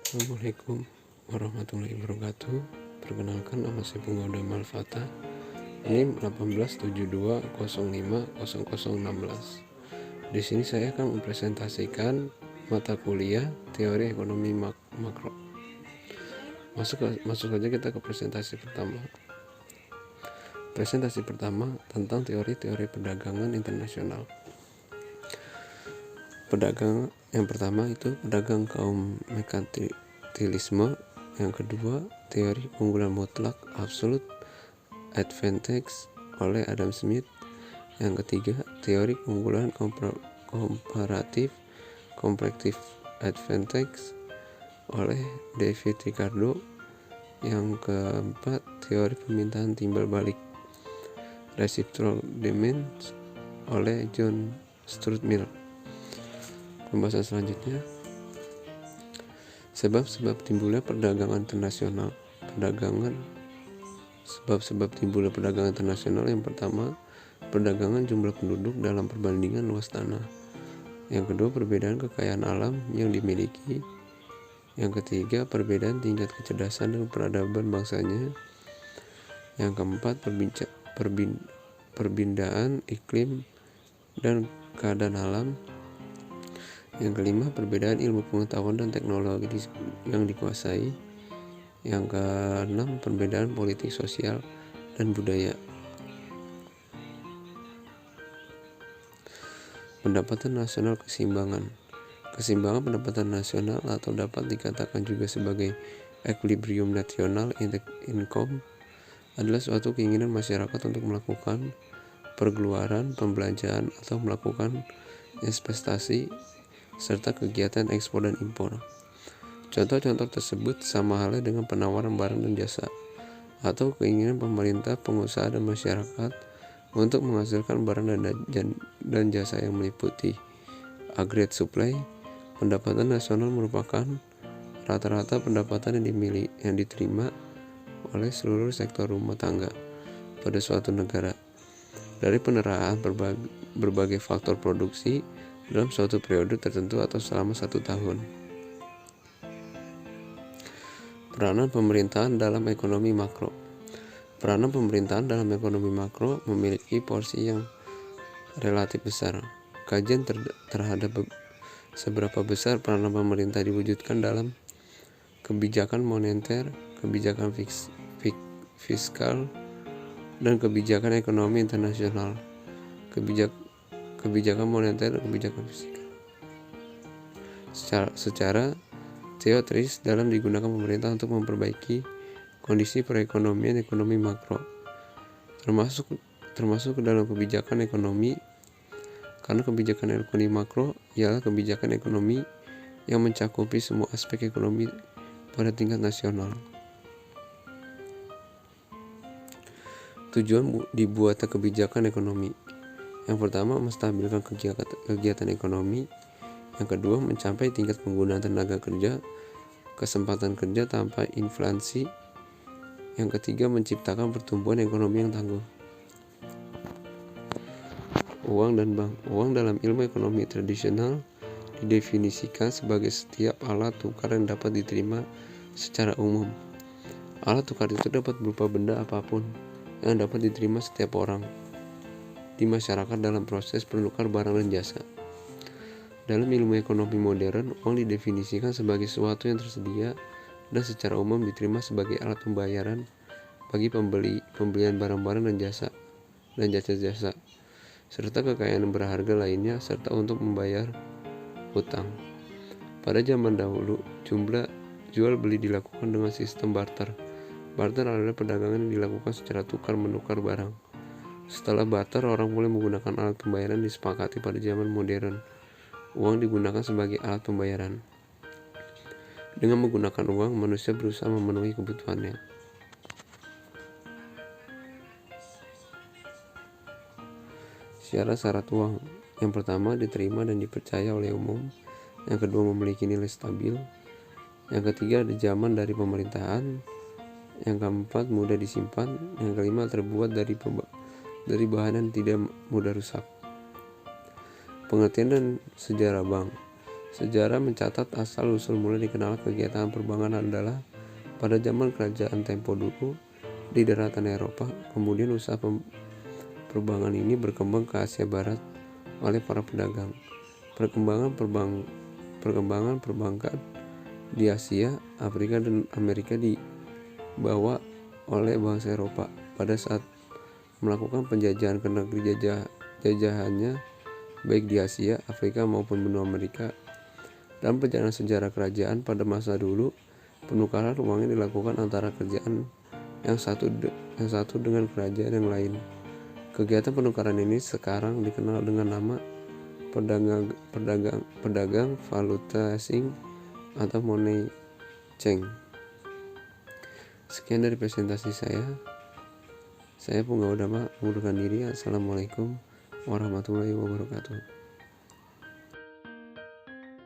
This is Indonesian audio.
Assalamualaikum warahmatullahi wabarakatuh. Perkenalkan, nama saya Punggoda Malfata. Ini 1872050016. Di sini saya akan mempresentasikan mata kuliah teori ekonomi makro. Masuk saja kita ke presentasi pertama. Presentasi pertama tentang teori-teori perdagangan internasional. Pedagang yang pertama itu pedagang kaum merkantilisme, yang kedua teori keunggulan mutlak absolute advantage oleh Adam Smith, yang ketiga teori keunggulan komparatif comparative advantage oleh David Ricardo, yang keempat teori permintaan timbal balik reciprocal demand oleh John Stuart Mill. Pembahasan selanjutnya, sebab-sebab timbulnya perdagangan internasional. Sebab-sebab timbulnya perdagangan internasional. Yang pertama, perdagangan jumlah penduduk dalam perbandingan luas tanah. Yang kedua, perbedaan kekayaan alam yang dimiliki. Yang ketiga, perbedaan tingkat kecerdasan dan peradaban bangsanya. Yang keempat, perbedaan iklim dan keadaan alam. Yang kelima, perbedaan ilmu pengetahuan dan teknologi yang dikuasai. Yang keenam, perbedaan politik, sosial, dan budaya. Pendapatan nasional keseimbangan. Keseimbangan pendapatan nasional, atau dapat dikatakan juga sebagai equilibrium national income, adalah suatu keinginan masyarakat untuk melakukan pergeluaran, pembelanjaan, atau melakukan investasi serta kegiatan ekspor dan impor. Contoh-contoh tersebut sama halnya dengan penawaran barang dan jasa, atau keinginan pemerintah, pengusaha, dan masyarakat untuk menghasilkan barang dan jasa yang meliputi aggregate supply. Pendapatan nasional merupakan rata-rata pendapatan yang diterima oleh seluruh sektor rumah tangga pada suatu negara dari peneraan berbagai faktor produksi dalam suatu periode tertentu atau selama 1 tahun. Peranan pemerintahan dalam ekonomi makro. Peranan pemerintahan dalam ekonomi makro memiliki porsi yang relatif besar. Kajian terhadap seberapa besar peranan pemerintah diwujudkan dalam kebijakan moneter, kebijakan fiskal, dan kebijakan ekonomi internasional. Kebijakan moneter dan kebijakan fiskal secara teoritis dalam digunakan pemerintah untuk memperbaiki kondisi perekonomian ekonomi makro, termasuk ke dalam kebijakan ekonomi, karena kebijakan ekonomi makro ialah kebijakan ekonomi yang mencakupi semua aspek ekonomi pada tingkat nasional. Tujuan dibuatnya kebijakan ekonomi. Yang pertama, menstabilkan kegiatan ekonomi. Yang kedua, mencapai tingkat penggunaan tenaga kerja, kesempatan kerja tanpa inflasi. Yang ketiga, menciptakan pertumbuhan ekonomi yang tangguh. Uang dan bank. Uang dalam ilmu ekonomi tradisional didefinisikan sebagai setiap alat tukar yang dapat diterima secara umum. Alat tukar itu dapat berupa benda apapun yang dapat diterima setiap orang di masyarakat dalam proses penukar barang dan jasa. Dalam ilmu ekonomi modern, uang didefinisikan sebagai sesuatu yang tersedia dan secara umum diterima sebagai alat pembayaran bagi pembelian barang-barang dan jasa, serta kekayaan berharga lainnya, serta untuk membayar hutang. Pada zaman dahulu, jual beli dilakukan dengan sistem barter. Barter adalah perdagangan yang dilakukan secara tukar-menukar barang. Setelah barter, orang mulai menggunakan alat pembayaran disepakati pada zaman modern. Uang digunakan sebagai alat pembayaran. Dengan menggunakan uang, manusia berusaha memenuhi kebutuhannya. Syarat-syarat uang. Yang pertama, diterima dan dipercaya oleh umum. Yang kedua, memiliki nilai stabil. Yang ketiga, ada zaman dari pemerintahan. Yang keempat, mudah disimpan. Yang kelima, terbuat dari bahan yang tidak mudah rusak. Pengertian dan sejarah bank. Sejarah mencatat asal-usul mulai dikenal kegiatan perbankan adalah pada zaman kerajaan Tempo dulu di daratan Eropa. Kemudian usaha perbankan ini berkembang ke Asia Barat oleh para pedagang. Perkembangan perbankan di Asia, Afrika, dan Amerika dibawa oleh bangsa Eropa pada saat melakukan penjajahan ke negeri jajahannya baik di Asia, Afrika maupun benua Amerika. Dalam perjalanan sejarah kerajaan pada masa dulu, penukaran uangnya dilakukan antara kerajaan yang satu dengan kerajaan yang lain. Kegiatan penukaran ini sekarang dikenal dengan nama pedagang valuta asing atau money change. Sekian dari presentasi saya. Saya Punggawa Dama mengundurkan diri. Assalamualaikum warahmatullahi wabarakatuh.